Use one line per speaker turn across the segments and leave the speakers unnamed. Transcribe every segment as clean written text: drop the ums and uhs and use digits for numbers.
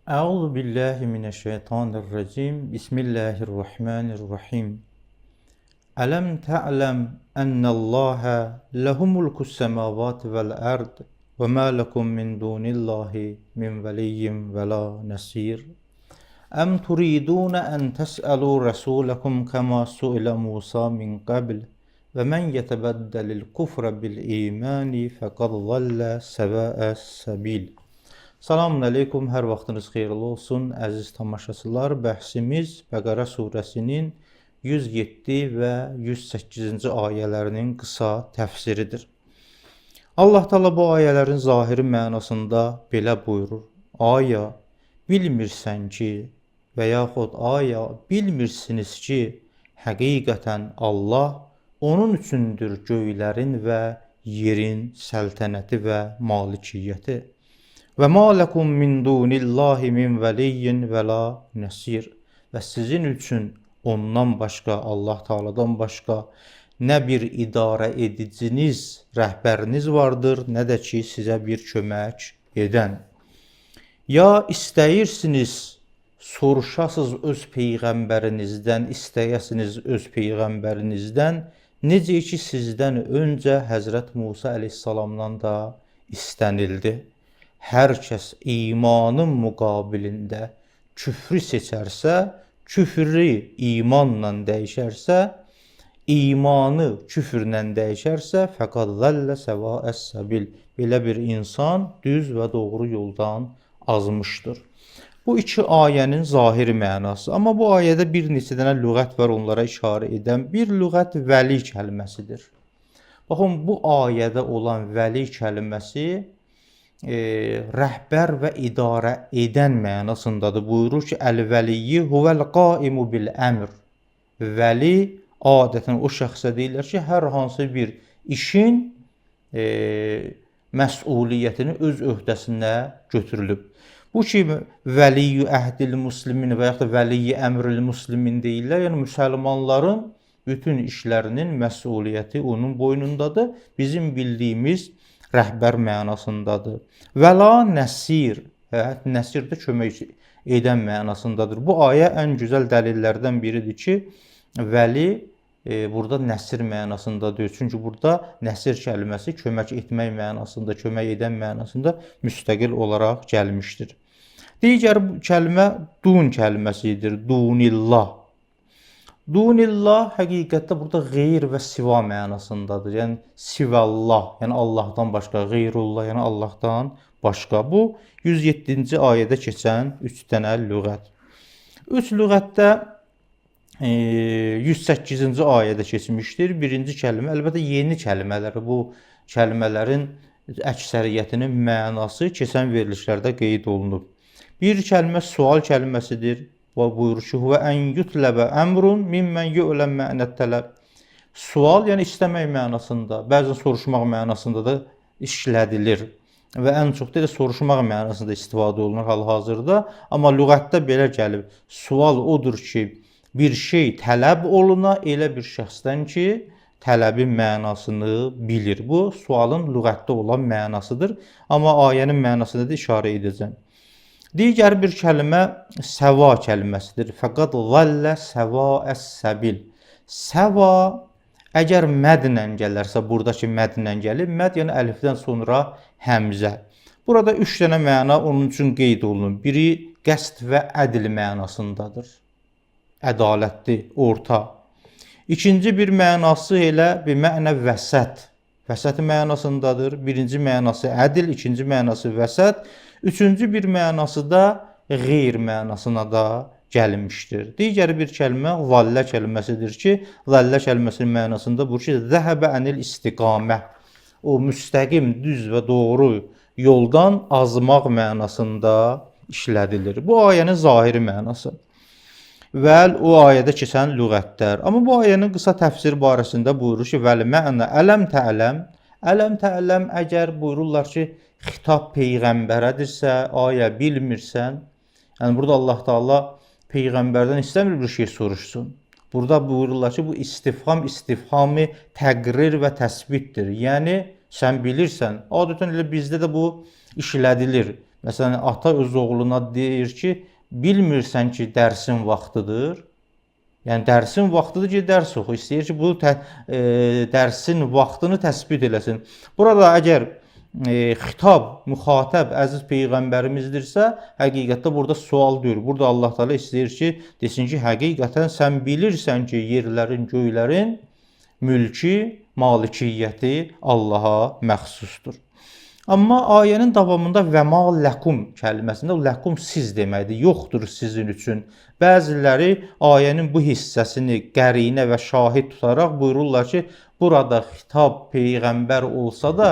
Euzu billahi mineşşeytanirracim. Bismillahirrahmanirrahim. Alam ta'lem ennallaha lehu mulkus semavati vel ard ve ma lekum min dunillahi min veliyyin ve la nasir. Em turidun en tes'alu rasulakum kema su'ila Musa min qabl ve men yetebeddelil kufra bil imani fekad zalle seva'es sebil. Selamun aleyküm, hər vaxtınız xeyirli olsun, əziz tamaşaçılar. Bəhsimiz Bəqərə surəsinin 107 və 108-ci ayələrinin qısa təfsiridir. Allah Teala bu ayələrin zahiri mənasında belə buyurur: Aya, bilmirsən ki, və yaxud aya, bilmirsiniz ki, həqiqətən Allah onun üçündür göylərin və yerin səltənəti və malikiyyəti. Və ma lekum min dunillahi min veliyyin və la nasir. Və sizin üçün ondan başqa, Allah Taala'dan başqa nə bir idarə ediciniz, rəhbəriniz vardır, nə də ki sizə bir kömək edən. Ya istəyirsiniz, soruşasınız öz peyğəmbərinizdən, istəyəsiniz öz peyğəmbərinizdən, necə ki sizdən öncə Həzrət Musa əleyhissalamdan da istənildi. Hər kəs imanın müqabilində küfrü seçərsə, küfrü imanla dəyişərsə, imanı küfrlə dəyişərsə, fəqad zəllə səva'əs səbil. Belə bir insan düz və doğru yoldan azmışdır. Bu iki ayənin zahiri mənası. Amma bu ayədə bir neçə dənə lüğət var, onlara işarə edən. Bir lüğət vəli kəlməsidir. Baxın, bu ayədə olan vəli kəlməsi rəhbər və idarə edən mənasındadır. Buyurur ki, əl-vəliyyi huvəl qaimu bil əmr. Vəli adətən o şəxsə deyirlər ki, hər hansı bir işin məsuliyyətini öz öhdəsinə götürülüb. Bu ki, vəliyyi əhdil muslimin və yaxud da vəliyyi əmril muslimin deyirlər. Yəni, müsəlmanların bütün işlərinin məsuliyyəti onun boynundadır. Bizim bildiyimiz rəhbər mənasındadır. Və la nəsir, nəsir də kömək edən mənasındadır. Bu ayə ən gözəl dəlillərdən biridir ki, vəli burada nəsir mənasındadır. Çünki burada nəsir kəlməsi kömək etmək mənasında, kömək edən mənasında müstəqil olaraq gəlmişdir. Digər kəlmə dun kəlməsidir. Dunillah. Dunillah həqiqətdə burada qeyr və siva mənasındadır. Yəni sivallah, yəni Allahdan başqa, qeyrullah, yəni Allahdan başqa. Bu 107-ci ayədə keçən 3 dənə lüğət. 3 lüğətdə 108-ci ayədə keçmişdir. Birinci kəlmə, əlbəttə yeni kəlmələr. Bu kəlmələrin əksəriyyətinin mənası keçən verilişlərdə qeyd olunub. Bir kəlmə sual kəlməsidir. Və buyurur ki, və ən yutləbə əmrun mimmən yu'ləm mə'nət tələb. Sual, yəni istəmək mənasında, bəzən soruşmaq mənasında da işlədilir. Və ən çox da soruşmaq mənasında istifadə olunur hal-hazırda. Amma lüğətdə belə gəlib. Sual odur ki, bir şey tələb oluna elə bir şəxsdən ki, tələbin mənasını bilir. Bu, sualın lüğətdə olan mənasıdır. Amma ayənin mənasını da işarə edəcəm. Digər bir kəlmə səva kəlməsidir. Fəqad zəllə səva'əs səbil. Səva əgər mədlə gələrsə, buradakı mədlə gəlir. Məd yəni əlifdən sonra həmzə. Burada 3 dənə məna onun üçün qeyd olunur. Biri qəsd və ədl mənasındadır. Ədalətli, orta. İkinci bir mənası elə bir mənə vəsət. Vəsət mənasındadır. Birinci mənası ədl, ikinci mənası vəsət. Üçüncü bir mənası da qeyr mənasına da gəlmişdir. Digər bir kəlmə zəllə kəlməsidir ki, zəllə kəlməsinin mənasında bu ki, zəhəbə ənil istiqamə. O müstəqim, düz və doğru yoldan azmaq mənasında işlədilir. Bu ayənin zahiri mənası. Vəl o ayədə keçən lüğətlər. Amma bu ayənin qısa təfsir barəsində buyurur ki, vəl mə'nə ələm tə'ələm. Ələm tə'ələm əgər buyururlar ki, xitab peyğəmbərədirsə, ayə bilmirsən. Yəni burada Allah Taala peyğəmbərdən istəmir bir şey soruşsun. Burada buyururlar ki, bu istifhamı təqrir və təsbitdir. Yəni sən bilirsən. Adətən elə bizdə də bu işlədilir. Məsələn, ata öz oğluna deyir ki, bilmirsən ki, dərsin vaxtıdır. Yəni dərsin vaxtıdır ki, dərs oxu. İstəyir ki, bu dərsin vaxtını təsbit eləsin. Burada əgər xitab, müxatəb əziz peyğəmbərimizdirsə, həqiqətdə burada sual deyil. Burada Allah Teala istəyir ki, desin ki, həqiqətən sən bilirsən ki, yerlərin, göylərin mülki, malikiyyəti Allaha məxsusdur. Amma ayənin davamında və ma ləkum kəlməsində ləkum siz deməkdir, yoxdur sizin üçün. Bəziləri ayənin bu hissəsini qərinə və şahid tutaraq buyururlar ki, burada xitab peyğəmbər olsa da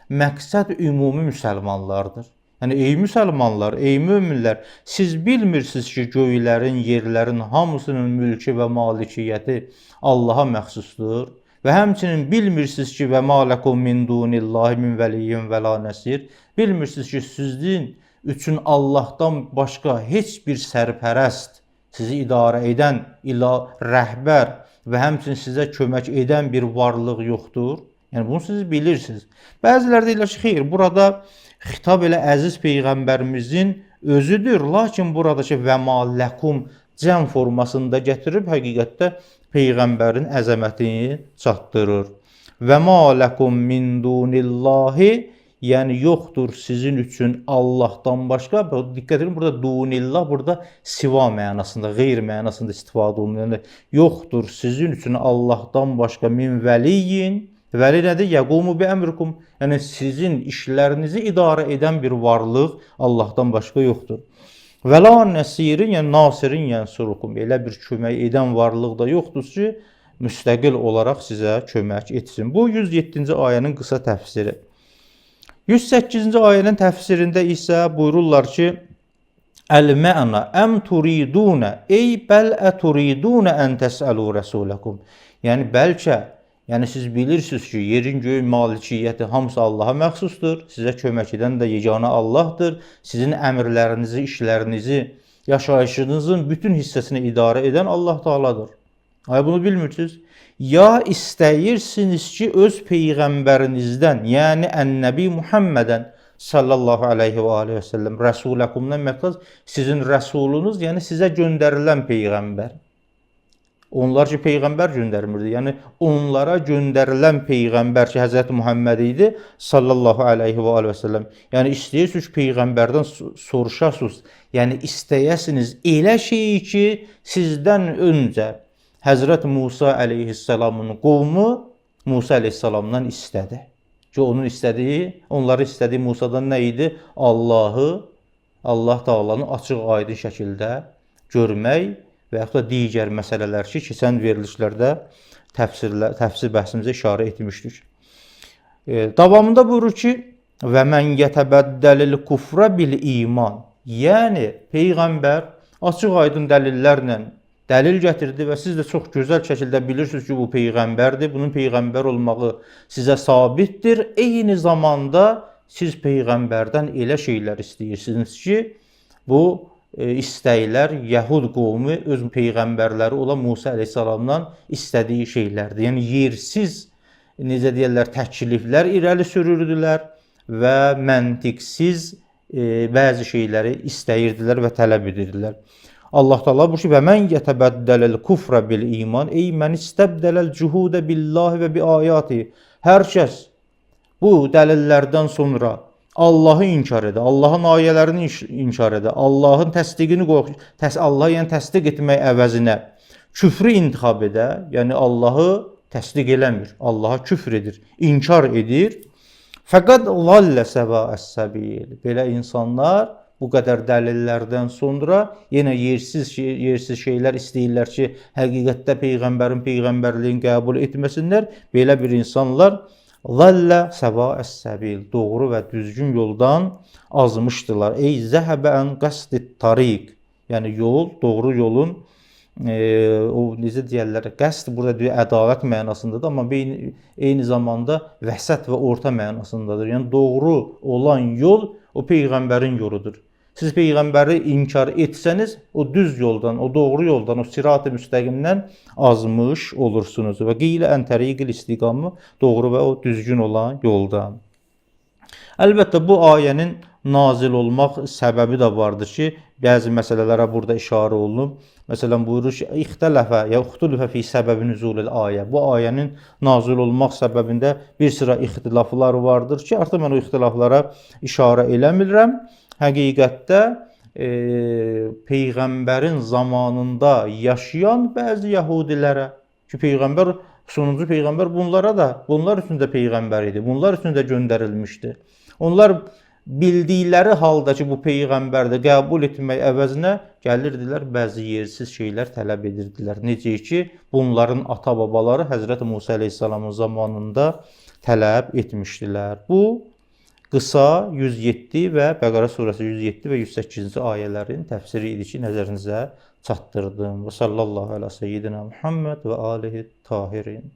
məqsəd ümumi müsəlmanlardır. Yəni, ey müsəlmanlar, ey möminlər, siz bilmirsiniz ki, göylərin, yerlərin hamısının mülki və malikiyyəti Allaha məxsusdur. Və həmçinin bilmirsiniz ki, və ma ləkum min dunillahi min vəliyyin və la nəsir. Bilmirsiniz ki, sizin üçün Allahdan başqa heç bir sərpərəst, sizi idarə edən, rəhbər və həmçinin sizə kömək edən bir varlıq yoxdur. Yəni, bunu siz bilirsiniz. Bəziləri deyirlər ki, xeyr, burada xitab elə əziz peyğəmbərimizin özüdür. Lakin buradakı və ma ləkum cəm formasında gətirib həqiqətdə peyğəmbərin əzəmətini çatdırır. Və ma ləkum min dunillahi, yəni yoxdur sizin üçün Allahdan başqa. Diqqət edin, burada dunillah, burada siva mənasında, qeyr mənasında istifadə olunur. Yəni, yoxdur sizin üçün Allahdan başqa min vəliyyin. Vəli nədir? Yəqumu bi əmrikum. Yəni, sizin işlərinizi idarə edən bir varlıq Allahdan başqa yoxdur. Və la nəsirin, yəni nasirin yənsurukum. Elə bir kömək edən varlıq da yoxdur ki, müstəqil olaraq sizə kömək etsin. Bu 107-ci ayənin qısa təfsiri. 108-ci ayənin təfsirində isə buyururlar ki, Əl-mə'na əm turidunə ey bəl əturidunə ən təsəlu rəsuləkum. Yəni, bəlkə, yəni siz bilirsiniz ki, yerin göyün malikiyyəti hamısı Allaha məxsusdur. Sizə kömək edən də yeganə Allahdır. Sizin əmrlərinizi, işlərinizi, yaşayışınızın bütün hissəsini idarə edən Allah Teala'dır. Ay, bunu bilmirsiniz. Ya istəyirsiniz ki, öz peyğəmbərinizdən, yəni ən-Nəbi Muhammədən sallallahu aleyhi və aleyhi və səlləm, rəsuləkumdan məqsad sizin rəsulunuz, yəni sizə göndərilən peyğəmbər. Onlar ki, peyğəmbər göndərmirdi. Yəni, onlara göndərilən peyğəmbər ki, Həzrəti Muhammed idi, sallallahu aleyhi və aleyhi və səlləm. Yəni, istəyirsiniz ki, peyğəmbərdən soruşasınız. Yəni, istəyəsiniz elə şeyi ki, sizdən öncə Həzrət Musa əleyhissalamın qovmu Musa əleyhissalamdan istədi. Ki, onun istədiyi, onları istədiyi Musadan nə idi? Allahı, Allah Teala'nı açıq aydın şəkildə görmək və yaxud da digər məsələlər ki, keçən verilişlərdə təfsir bəhsimizə işarə etmişdik. Davamında buyurur ki, və mən yətəbəddəlil kufra bil iman. Yəni, Peyğəmbər açıq aydın dəlillərlə dəlil gətirdi və siz də çox gözəl şəkildə bilirsiniz ki, bu Peyğəmbərdir. Bunun Peyğəmbər olmağı sizə sabitdir. Eyni zamanda siz Peyğəmbərdən elə şeylər istəyirsiniz ki, bu istəklər Yəhud qovmu öz peyğəmbərləri olan Musa əleyhissalamdan istədiyi şeylərdir. Yəni, yersiz, necə deyərlər, təkliflər irəli sürürdülər və məntiqsiz bəzi şeyləri istəyirdilər və tələb edirdilər. Allah Teala bu ki, və mən yətəbəddələl kufra bil iman, ey mən istəbdələl cuhudə billahi və bi ayati. Hər kəs bu dəlillərdən sonra Allahı inkar edə, Allahın ayələrini inkar edə, Allahın təsdiqini Allahı yəni təsdiq etmək əvəzinə küfrü intixab edə, yəni Allahı təsdiq eləmir, Allaha küfr edir, inkar edir. Fəqəd vallə səvə əs-səbil. Belə insanlar bu qədər dəlillərdən sonra yenə yersiz şeylər istəyirlər ki, həqiqətdə Peyğəmbərin peyğəmbərliyini qəbul etməsinlər. Belə bir insanlar zəllə səva əs-səbil, doğru və düzgün yoldan azmışdılar. Ey zəhəbə ən qəsd tariq, yəni yol, doğru yolun, o necə deyərlər, qəsd burada deyir, ədalət mənasındadır, amma eyni zamanda vəsət və orta mənasındadır. Yəni doğru olan yol o Peyğəmbərin yoludur. Siz Peyğəmbəri inkar etsəniz, o düz yoldan, o doğru yoldan, o sirat-ı müstəqimdən azmış olursunuz. Və qilə ən təriqil istiqamı, doğru və o düzgün olan yoldan. Əlbəttə bu ayənin nazil olmaq səbəbi də vardır ki, bəzi məsələlərə burada işarə olunub. Məsələn buyurur ki, ixtələfə ya ixtülüfə fi səbəbi nüzulil ayə. Bu ayənin nazil olmaq səbəbində bir sıra ixtilaflar vardır ki, artıq mən o ixtilaflara işarə eləmirəm. Həqiqətdə peyğəmbərin zamanında yaşayan bəzi yəhudilərə ki, peyğəmbər sonuncu peyğəmbər bunlar üçün də peyğəmbər idi. Bunlar üçün də göndərilmişdi. Onlar bildikləri halda ki, bu peyğəmbərdə qəbul etmək əvəzinə gəlirdilər, bəzi yersiz şeylər tələb edirdilər. Necə ki, bunların ata-babaları Həzrət Musa əleyhissalamın zamanında tələb etmişdilər. Bu qısa 107 və Bəqərə surəsi 107 və 108-ci ayələrin təfsiri idi ki, nəzərinizə çatdırdım. Və sallallahu alə seyyidina Muhammed və alihi tahirin.